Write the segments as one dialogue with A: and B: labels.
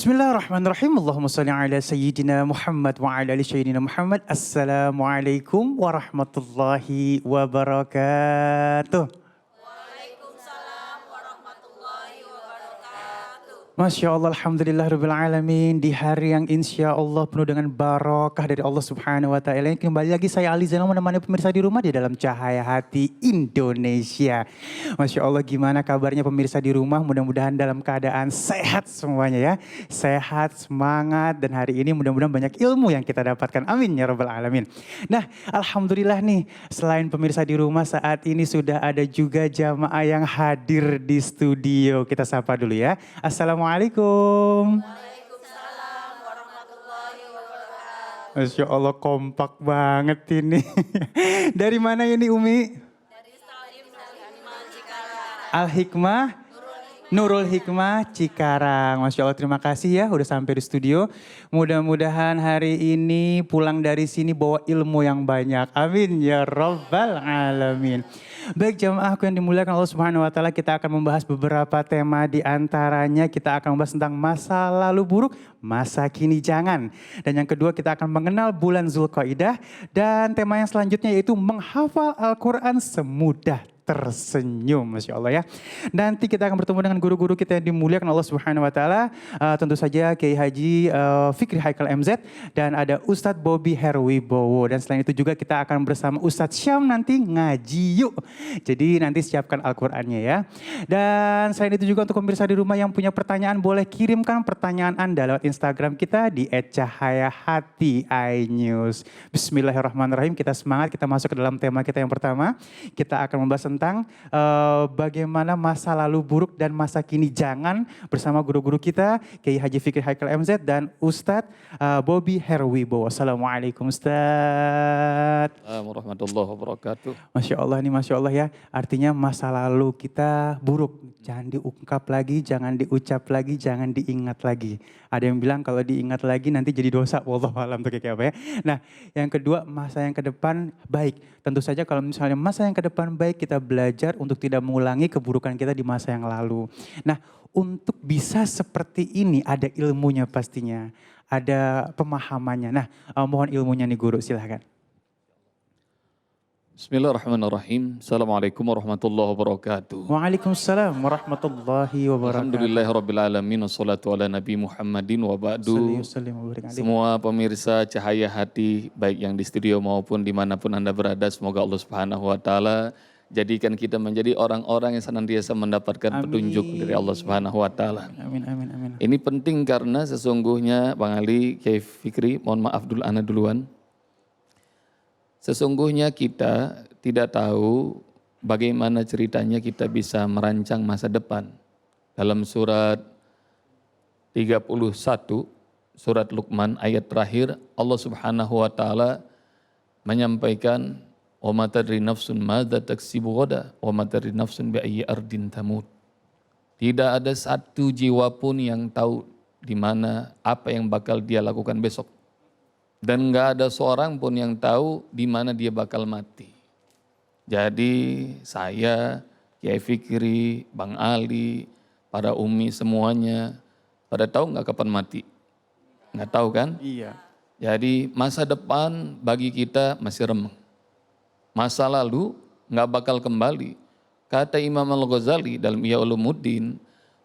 A: Bismillahirrahmanirrahim. Allahumma salli ala sayyidina Muhammad wa ala ali sayyidina Muhammad. Assalamualaikum warahmatullahi wabarakatuh.
B: Waalaikumsalam warahmatullahi wabarakatuh.
A: Masya Allah, Alhamdulillah Rabbil Alamin. Di hari yang insya Allah penuh dengan barakah dari Allah Subhanahu Wa Ta'ala. Kembali lagi saya Ali Zainal menemani pemirsa di rumah di dalam Cahaya Hati Indonesia. Masya Allah, gimana kabarnya pemirsa di rumah? Mudah-mudahan dalam keadaan sehat semuanya ya. Sehat, semangat, dan hari ini mudah-mudahan banyak ilmu yang kita dapatkan. Amin ya Rabbal Alamin. Nah, Alhamdulillah nih, selain pemirsa di rumah saat ini sudah ada juga jamaah yang hadir di studio. Kita sapa dulu ya. Assalamualaikum.
B: Waalaikumsalam warahmatullahi wabarakatuh.
A: Masya Allah, kompak banget ini. Dari mana ini Umi?
B: Dari Salim dari Hikmah Cikarang.
A: Al-Hikmah Nurul Hikmah Cikarang. Masya Allah, terima kasih ya udah sampai di studio. Mudah-mudahan hari ini pulang dari sini bawa ilmu yang banyak. Amin ya Rabbal Alamin. Baik jamaahku yang dimuliakan Allah Subhanahu Wa Ta'ala, kita akan membahas beberapa tema, di antaranya kita akan membahas tentang masa lalu buruk, masa kini jangan. Dan yang kedua kita akan mengenal bulan Zulqaidah. Dan tema yang selanjutnya yaitu menghafal Al-Quran semudah tersenyum, Masya Allah ya. Nanti kita akan bertemu dengan guru-guru kita yang dimuliakan Allah Subhanahu Wa Taala. Tentu saja Kiai Haji Fikri Haikal MZ dan ada Ustadz Bobby Herwibowo. Dan selain itu juga kita akan bersama Ustadz Syam nanti ngaji yuk. Jadi nanti siapkan Al-Qurannya ya. Dan selain itu juga untuk pemirsa di rumah yang punya pertanyaan, boleh kirimkan pertanyaan Anda lewat Instagram kita di @cahayahati_inews. Bismillahirrahmanirrahim, kita semangat, kita masuk ke dalam tema kita yang pertama. Kita akan membahas tentang bagaimana masa lalu buruk dan masa kini jangan bersama guru-guru kita Kiai Haji Fikri Haikal MZ dan Ustadz Bobby Herwibowo. Assalamualaikum Ustadz.
C: Assalamualaikum warahmatullahi wabarakatuh.
A: Masya Allah nih, Masya Allah ya. Artinya masa lalu kita buruk. Jangan diungkap lagi, jangan diucap lagi, jangan diingat lagi. Ada yang bilang kalau diingat lagi nanti jadi dosa. Wallahualam tuh kayak apa ya. Nah yang kedua, masa yang ke depan baik. Tentu saja kalau misalnya masa yang ke depan baik, kita belajar untuk tidak mengulangi keburukan kita di masa yang lalu. Nah untuk bisa seperti ini ada ilmunya pastinya. Ada pemahamannya. Nah mohon ilmunya nih guru, silahkan.
C: Bismillahirrahmanirrahim. Assalamualaikum warahmatullahi wabarakatuh.
A: Waalaikumsalam warahmatullahi wabarakatuh.
C: Alhamdulillahirrabbilalamin. Wassalatu ala nabi Muhammadin wa ba'du. Semua pemirsa Cahaya Hati, baik yang di studio maupun dimanapun Anda berada, semoga Allah Subhanahu Wa Ta'ala jadikan kita menjadi orang-orang yang senantiasa mendapatkan petunjuk dari Allah Subhanahu Wa Ta'ala.
A: Amin, amin, amin.
C: Ini penting karena sesungguhnya Bang Ali, Kiai Fikri, mohon maaf dulu ana duluan. Sesungguhnya kita tidak tahu bagaimana ceritanya kita bisa merancang masa depan. Dalam surat 31, surat Luqman ayat terakhir, Allah Subhanahu Wa Ta'ala menyampaikan, wa ma tadri nafsun madza taksibu ghadan wa ma tadri nafsun bi ayyi ardin tamut. Tidak ada satu jiwa pun yang tahu di mana apa yang bakal dia lakukan besok. Dan enggak ada seorang pun yang tahu di mana dia bakal mati. Jadi saya, Kiai Fikri, Bang Ali, para umi semuanya, pada tahu enggak kapan mati? Enggak tahu kan?
A: Iya.
C: Jadi masa depan bagi kita masih remeng. Masa lalu enggak bakal kembali. Kata Imam Al-Ghazali dalam Ihya Ulumuddin,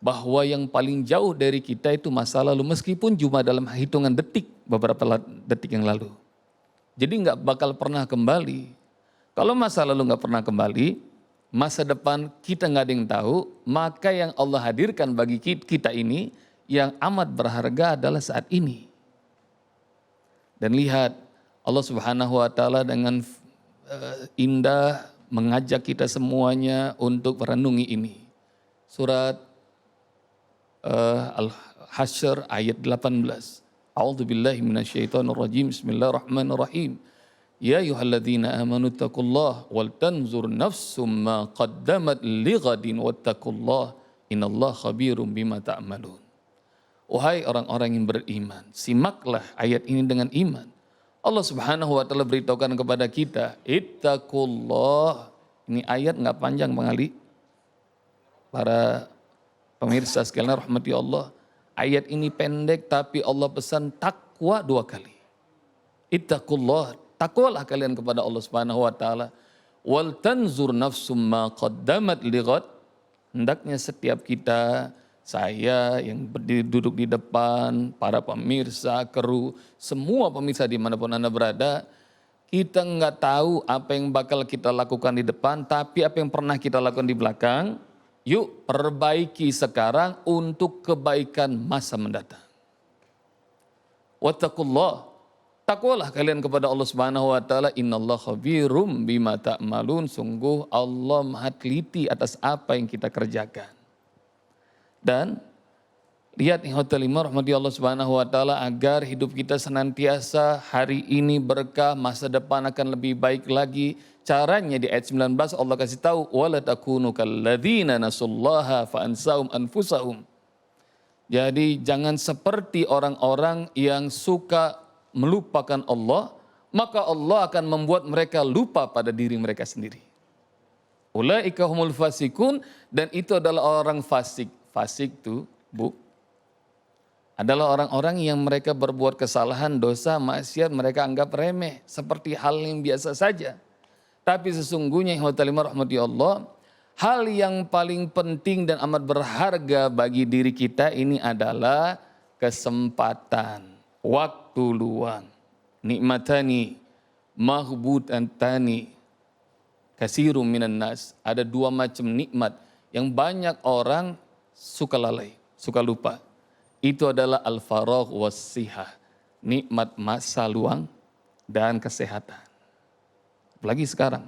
C: bahwa yang paling jauh dari kita itu masa lalu, meskipun cuma dalam hitungan detik, beberapa detik yang lalu. Jadi nggak bakal pernah kembali. Kalau masa lalu nggak pernah kembali, masa depan kita nggak ada yang tahu, maka yang Allah hadirkan bagi kita ini, yang amat berharga adalah saat ini. Dan lihat, Allah Subhanahu Wa Ta'ala dengan indah mengajak kita semuanya untuk merenungi ini. Surat Al-Hasyr ayat 18. A'udzubillahi minasyaitonirrajim. Bismillahirrahmanirrahim. Ya ayyuhalladzina amanu taqullaha wal tanzur nafsum ma qaddamat lighadin wattaqullaha innallaha khabirum bima ta'malun. Wahai orang-orang yang beriman, simaklah ayat ini dengan iman. Allah Subhanahu wa Ta'ala beritahukan kepada kita, ittaqullah. Ini ayat enggak panjang Bang Ali. Para pemirsa sekalian rahmati Allah, Ayat ini pendek tapi Allah pesan takwa 2 kali. Ittaqullah, takwalah kalian kepada Allah Subhanahu wa taala. Wal tanzur nafsum ma qaddamat lighad. Hendaknya setiap kita, saya yang berdiri duduk di depan, para pemirsa, kru, semua pemirsa dimanapun Anda berada, kita nggak tahu apa yang bakal kita lakukan di depan, tapi apa yang pernah kita lakukan di belakang, yuk perbaiki sekarang untuk kebaikan masa mendatang. Wattaqullah, takwalah kalian kepada Allah Subhanahu wa taala, innallaha khabirum bima ta'malun, sungguh Allah Maha teliti atas apa yang kita kerjakan. Dan lihat ikhwatal iman rahmati Allah Subhanahu wa taala, agar hidup kita senantiasa hari ini berkah, masa depan akan lebih baik lagi. Caranya di ayat 19 Allah kasih tahu, wala takunu kalladzina nasullaha fa ansahum anfusahum. Jadi jangan seperti orang-orang yang suka melupakan Allah, maka Allah akan membuat mereka lupa pada diri mereka sendiri. Ulaika humul fasikun, dan itu adalah orang fasik. Fasik itu, Bu, adalah orang-orang yang mereka berbuat kesalahan, dosa, maksiat, mereka anggap remeh, seperti hal yang biasa saja. Tapi sesungguhnya rahmati Allah, hal yang paling penting dan amat berharga bagi diri kita ini adalah kesempatan, waktu luang. Nikmatani, mahbutantani, kasirum minan nas. Ada 2 macam nikmat yang banyak orang suka lalai, suka lupa. Itu adalah al-faragh was-sihah, nikmat masa luang dan kesehatan. Apalagi sekarang,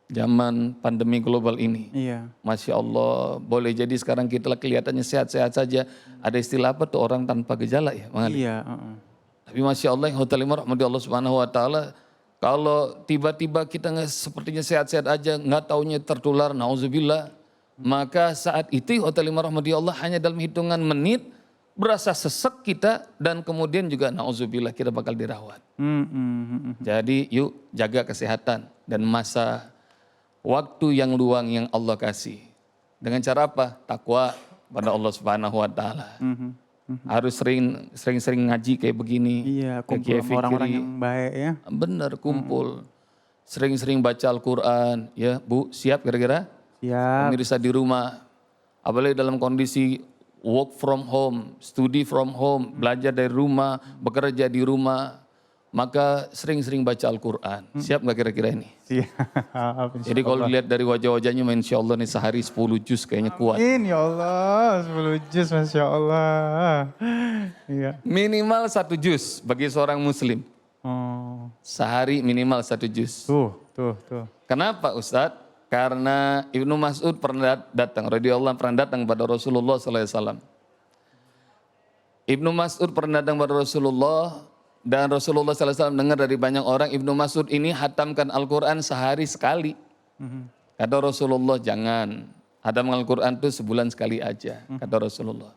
C: zaman pandemi global ini.
A: Iya.
C: Masya Allah, boleh jadi sekarang kita kelihatannya sehat-sehat saja. Ada istilah apa tuh, orang tanpa gejala ya?
A: Iya.
C: Tapi Masya Allah, yang rahmati Allah Subhanahu wa taala, kalau tiba-tiba kita sepertinya sehat-sehat aja, nggak taunya tertular, nauzubillah, maka saat itu rahmati Allah hanya dalam hitungan menit berasa sesek kita, dan kemudian juga nauzubillah kita bakal dirawat. Jadi yuk jaga kesehatan dan masa waktu yang luang yang Allah kasih. Dengan cara apa? Takwa pada Allah Subhanahu wa taala. Harus sering-sering ngaji kayak begini.
A: Iya, kumpul sama orang-orang yang baik ya.
C: Benar, kumpul. Sering-sering baca Al-Quran. Ya Bu, siap kira-kira?
A: Siap.
C: Pemirsa di rumah. Apalagi dalam kondisi work from home, study from home, belajar dari rumah, bekerja di rumah. Maka sering-sering baca Al-Quran. Siap nggak kira-kira ini?
A: Siap.
C: Jadi kalau dilihat dari wajah-wajahnya, insya Allah nih sehari 10 juz kayaknya kuat.
A: Amin ya Allah, 10 juz Masya Allah. Iya.
C: Minimal 1 juz bagi seorang muslim.
A: Oh.
C: Sehari minimal 1 juz.
A: Tuh.
C: Kenapa Ustadz? Karena Ibnu Mas'ud pernah datang, radhiyallahu anhu pernah datang pada Rasulullah SAW. Ibnu Mas'ud pernah datang pada Rasulullah, dan Rasulullah SAW dengar dari banyak orang, Ibnu Mas'ud ini hatamkan Al-Quran sehari sekali. Kata Rasulullah, jangan. Hatam Al-Quran itu sebulan sekali aja, kata Rasulullah.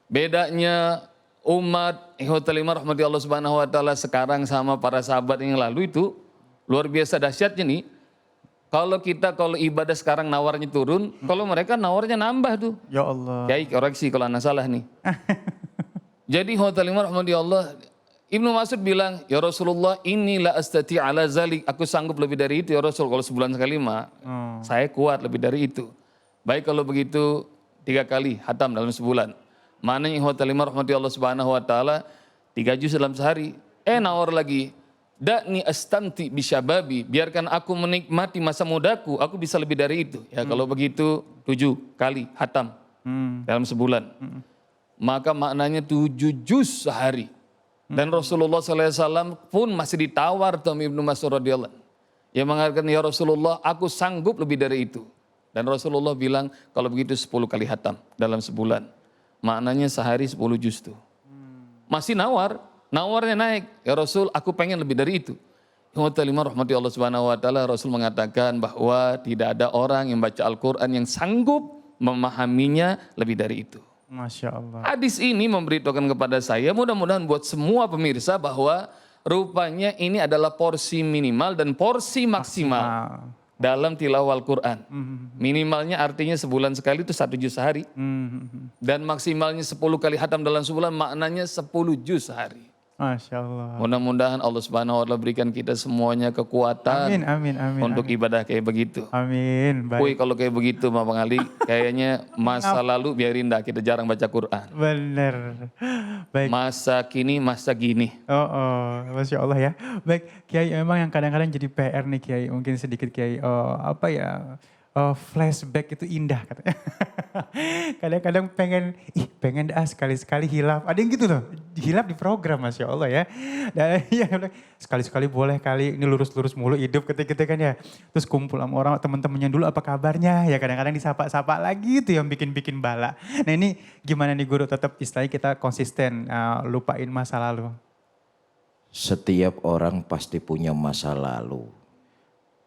C: Bedanya umat rahmati Allah Subhanahu wa taala sekarang sama para sahabat yang lalu itu luar biasa dahsyatnya nih. Kalau ibadah sekarang nawarnya turun, kalau mereka nawarnya nambah tuh.
A: Ya Allah.
C: Kiai koreksi kalau anak salah nih. Jadi rahmati Allah, Ibnu Mas'ud bilang, ya Rasulullah, inilah astati ala zalik, aku sanggup lebih dari itu ya Rasul, kalau sebulan sekali mah, saya kuat lebih dari itu. Baik kalau begitu 3 kali hatam dalam sebulan. Maknanya rahmati Allah Subhanahu wa taala 3 juz dalam sehari. Nawar lagi, dakni astamti bisyababi, biarkan aku menikmati masa mudaku, aku bisa lebih dari itu. Ya kalau begitu 7 kali hatam dalam sebulan. Maka maknanya 7 juz sehari. Dan Rasulullah SAW pun masih ditawar sama Ibnu Mas'ud radhiyallahu. Yang mengatakan, ya Rasulullah, aku sanggup lebih dari itu. Dan Rasulullah bilang, kalau begitu 10 kali hatam dalam sebulan. Maknanya sehari 10 juz tuh. Masih nawarnya naik. Ya Rasul, aku pengen lebih dari itu. Rahmati Allah Subhanahu wa taala, Rasul mengatakan bahwa tidak ada orang yang baca Al-Quran yang sanggup memahaminya lebih dari itu.
A: Masya Allah.
C: Hadis ini memberitahukan kepada saya, mudah-mudahan buat semua pemirsa, bahwa rupanya ini adalah porsi minimal dan porsi maksimal. dalam tilawah Al-Quran. Minimalnya artinya sebulan sekali itu 1 juz sehari. Dan maksimalnya 10 kali hatam dalam sebulan maknanya 10 juz sehari.
A: Masya Allah.
C: Mudah-mudahan Allah Subhanahu wa taala berikan kita semuanya kekuatan
A: Amin.
C: untuk ibadah kayak begitu.
A: Amin.
C: Woi
A: Baik.
C: kalau kayak begitu Bang Ali, kayaknya masa lalu biarin dah, kita jarang baca Quran.
A: Bener. Baik.
C: Masa kini, masa gini.
A: Masya Allah ya. Baik, Kiai memang yang kadang-kadang jadi PR nih Kiai, mungkin sedikit Kiai, flashback itu indah katanya. Kadang-kadang pengen dah sekali-sekali hilaf. Ada yang gitu loh, hilaf di program Masya Allah ya. Dan ya sekali-sekali boleh kali, ini lurus-lurus mulu hidup ketika kan ya. Terus kumpul sama orang, teman-temannya dulu apa kabarnya, ya kadang-kadang disapa-sapa lagi tuh yang bikin-bikin bala. Nah ini gimana nih Guru, tetap istilahnya kita konsisten lupain masa lalu.
D: Setiap orang pasti punya masa lalu.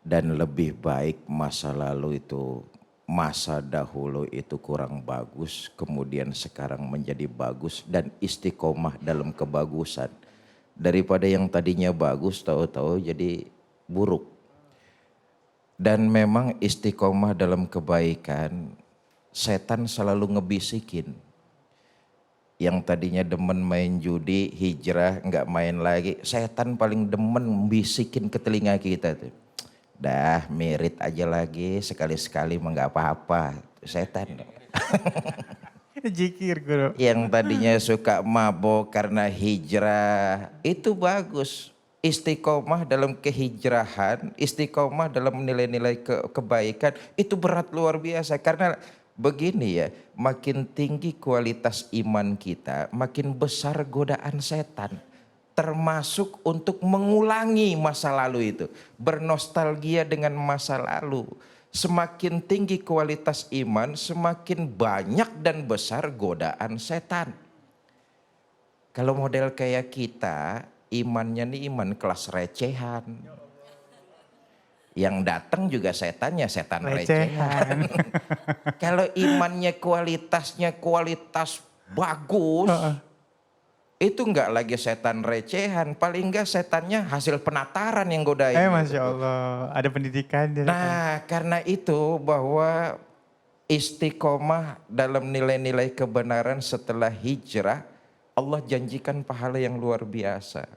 D: Dan lebih baik masa lalu itu, masa dahulu itu kurang bagus, kemudian sekarang menjadi bagus dan istiqomah dalam kebagusan. Daripada yang tadinya bagus tahu-tahu jadi buruk. Dan memang istiqomah dalam kebaikan, setan selalu ngebisikin. Yang tadinya demen main judi, hijrah, nggak main lagi. Setan paling demen bisikin ke telinga kita tuh. Dah merit aja lagi, sekali-sekali mah nggak apa-apa. Setan.
A: Jikir Guru.
D: Yang tadinya suka mabok karena hijrah, itu bagus. Istiqomah dalam kehijrahan, istiqomah dalam nilai-nilai kebaikan, itu berat luar biasa. Karena begini ya, makin tinggi kualitas iman kita, makin besar godaan setan. Termasuk untuk mengulangi masa lalu itu. Bernostalgia dengan masa lalu. Semakin tinggi kualitas iman, semakin banyak dan besar godaan setan. Kalau model kayak kita, imannya nih iman kelas recehan. Yang datang juga setannya setan recehan. Kalau imannya kualitasnya kualitas bagus, itu enggak lagi setan recehan, paling enggak setannya hasil penataran yang godain.
A: Masya Allah, ada pendidikan.
D: Nah karena itu bahwa istiqomah dalam nilai-nilai kebenaran setelah hijrah, Allah janjikan pahala yang luar biasa.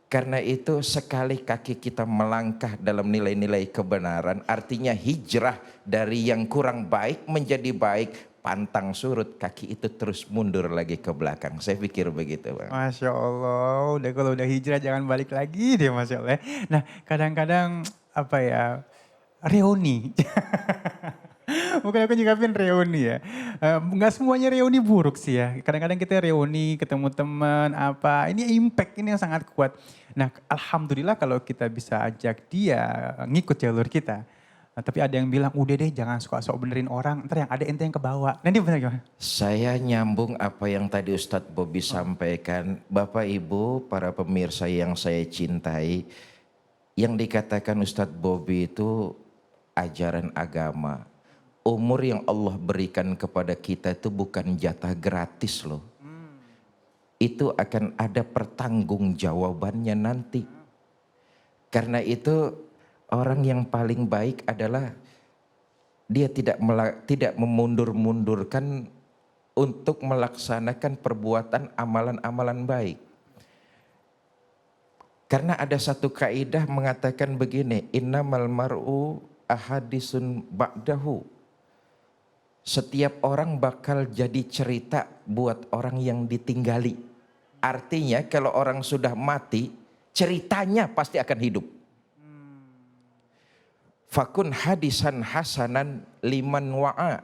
D: Karena itu sekali kaki kita melangkah dalam nilai-nilai kebenaran, artinya hijrah dari yang kurang baik menjadi baik. Pantang surut, kaki itu terus mundur lagi ke belakang. Saya pikir begitu Bang.
A: Masya Allah, kalau udah hijrah jangan balik lagi deh Masya Allah. Nah kadang-kadang reuni. Mungkin aku nyikapin reuni ya. Nggak semuanya reuni buruk sih ya. Kadang-kadang kita reuni, ketemu teman, ini impact ini yang sangat kuat. Nah alhamdulillah kalau kita bisa ajak dia ngikut jalur kita. Nah, tapi ada yang bilang, udah deh jangan suka sok benerin orang, ntar yang ada ente yang kebawa. Nanti bener gimana?
D: Saya nyambung apa yang tadi Ustadz Bobby sampaikan. Bapak Ibu, para pemirsa yang saya cintai, yang dikatakan Ustadz Bobby itu ajaran agama. Umur yang Allah berikan kepada kita itu bukan jatah gratis loh. Itu akan ada pertanggungjawabannya nanti. Karena itu orang yang paling baik adalah dia tidak memundur-mundurkan untuk melaksanakan perbuatan amalan-amalan baik. Karena ada satu kaidah mengatakan begini, innamal mar'u ahadisun ba'dahu. Setiap orang bakal jadi cerita buat orang yang ditinggali. Artinya kalau orang sudah mati, ceritanya pasti akan hidup. Fakun hadisan hasanan liman wa'a.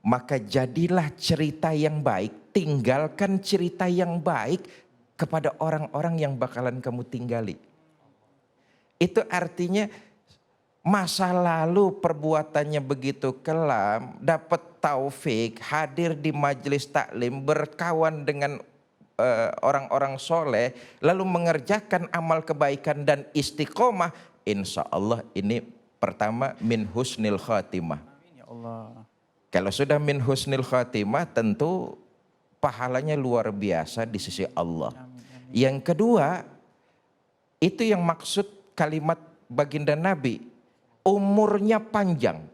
D: Maka jadilah cerita yang baik, tinggalkan cerita yang baik kepada orang-orang yang bakalan kamu tinggali. Itu artinya masa lalu perbuatannya begitu kelam, dapat taufik, hadir di majelis taklim, berkawan dengan orang-orang soleh, lalu mengerjakan amal kebaikan dan istiqomah, insya Allah ini pertama min husnil khatimah.
A: Ya Allah.
D: Kalau sudah min husnil khatimah tentu pahalanya luar biasa di sisi Allah. Yang kedua, itu yang maksud kalimat baginda Nabi. umurnya panjang.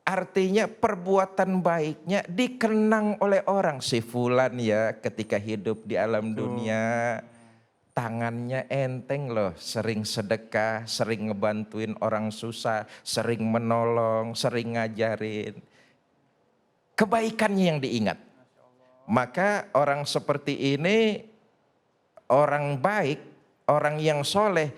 D: Artinya perbuatan baiknya dikenang oleh orang. Si fulan ya ketika hidup di alam dunia tangannya enteng loh. Sering sedekah, sering ngebantuin orang susah, sering menolong, sering ngajarin. Kebaikannya yang diingat. Maka orang seperti ini orang baik, orang yang soleh,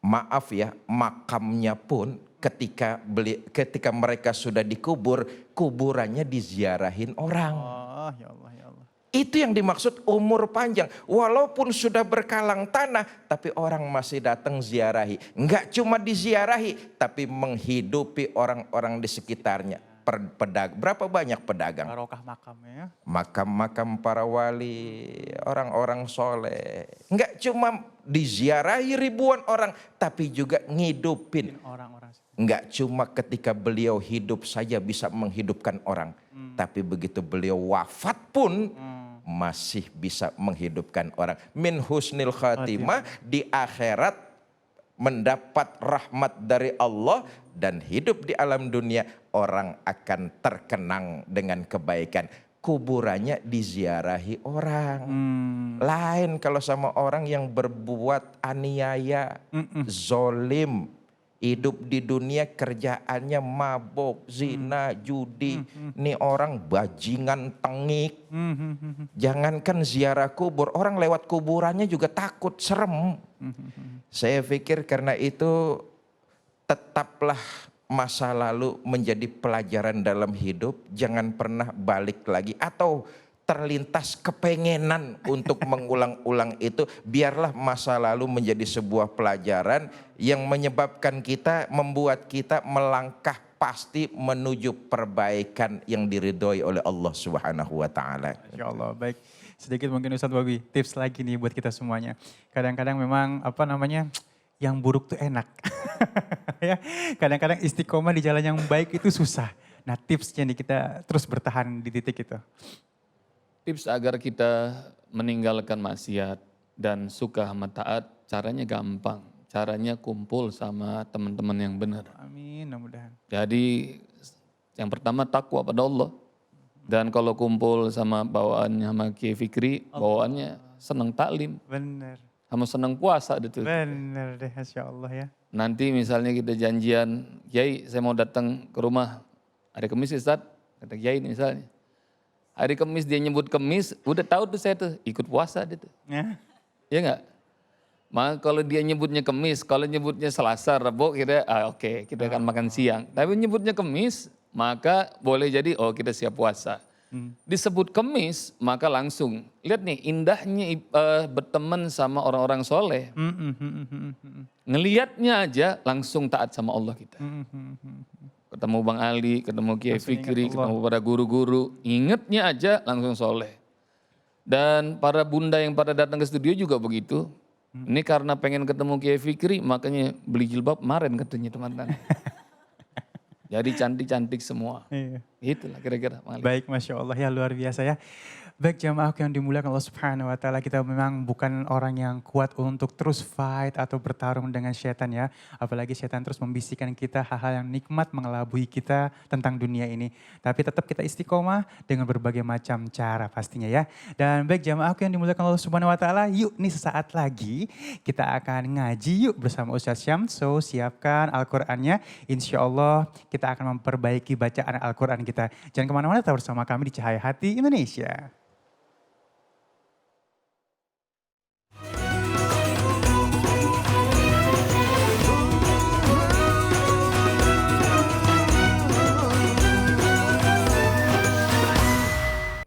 D: maaf ya, makamnya pun ketika mereka sudah dikubur, kuburannya diziarahin orang.
A: Oh, ya Allah, ya Allah.
D: Itu yang dimaksud umur panjang. Walaupun sudah berkalang tanah, tapi orang masih datang ziarahi. Enggak cuma diziarahi, tapi menghidupi orang-orang di sekitarnya. Berapa banyak pedagang?
A: Barokah makamnya.
D: Makam-makam para wali, orang-orang soleh. Enggak cuma diziarahi ribuan orang, tapi juga ngidupin.
A: Orang-orang.
D: Enggak cuma ketika beliau hidup saja bisa menghidupkan orang. Tapi begitu beliau wafat pun masih bisa menghidupkan orang. Min husnil khatimah, di akhirat mendapat rahmat dari Allah. Dan hidup di alam dunia orang akan terkenang dengan kebaikan. Kuburannya diziarahi orang. Lain kalau sama orang yang berbuat aniaya, zolim. Hidup di dunia kerjaannya mabuk, zina, judi. Ini orang bajingan tengik. Jangankan ziarah kubur, orang lewat kuburannya juga takut, serem. Saya pikir karena itu tetaplah masa lalu menjadi pelajaran dalam hidup. Jangan pernah balik lagi atau terlintas kepengenan untuk mengulang-ulang itu. Biarlah masa lalu menjadi sebuah pelajaran yang menyebabkan kita, membuat kita melangkah pasti menuju perbaikan yang diridhoi oleh Allah Subhanahu wa taala.
A: Masya Allah, baik. Sedikit mungkin Ustadz Bobby, tips lagi nih buat kita semuanya. Kadang-kadang memang yang buruk tuh enak. Ya, kadang-kadang istiqomah di jalan yang baik itu susah. Nah, tipsnya nih kita terus bertahan di titik itu.
C: Tips agar kita meninggalkan maksiat dan suka sama taat, caranya gampang. Caranya kumpul sama teman-teman yang benar.
A: Amin, mudah-mudahan.
C: Jadi yang pertama takwa pada Allah. Dan kalau kumpul sama bawaannya sama Kiai Fikri, bawaannya senang taklim.
A: Bener.
C: Sama senang puasa gitu.
A: Bener deh, Masya Allah ya.
C: Nanti misalnya kita janjian, Kiai saya mau datang ke rumah hari Kamis Ustaz, kata Kiai misalnya. Hari Kamis dia nyebut Kamis, udah tahu tuh saya tuh ikut puasa dia tuh.
A: Ya.
C: Iya enggak? Maka kalau dia nyebutnya Kamis, kalau nyebutnya Selasa, Rabu kita oke, kita akan makan siang. Tapi nyebutnya Kamis, maka boleh jadi kita siap puasa. Disebut Kamis, maka langsung lihat nih indahnya berteman sama orang-orang soleh. Ngelihatnya aja langsung taat sama Allah kita. Ketemu Bang Ali, ketemu Kiai Fikri, ketemu para guru-guru, ingetnya aja langsung soleh. Dan para bunda yang pada datang ke studio juga begitu. Ini karena pengen ketemu Kiai Fikri, makanya beli jilbab kemarin katanya teman-teman. Jadi cantik-cantik semua.
A: Iya.
C: Itulah kira-kira.
A: Baik, Masya Allah ya, luar biasa ya. Baik jamaah yang dimuliakan Allah Subhanahu wa taala, kita memang bukan orang yang kuat untuk terus fight atau bertarung dengan setan ya. Apalagi setan terus membisikkan kita hal-hal yang nikmat mengelabui kita tentang dunia ini. Tapi tetap kita istiqomah dengan berbagai macam cara pastinya ya. Dan baik jamaah yang dimuliakan Allah Subhanahu wa taala, yuk nih sesaat lagi kita akan ngaji yuk bersama Ustaz Syam. So siapkan Al-Qur'annya. Insya Allah kita akan memperbaiki bacaan Al-Qur'an kita. Jangan kemana-mana, tetap bersama kami di Cahaya Hati Indonesia.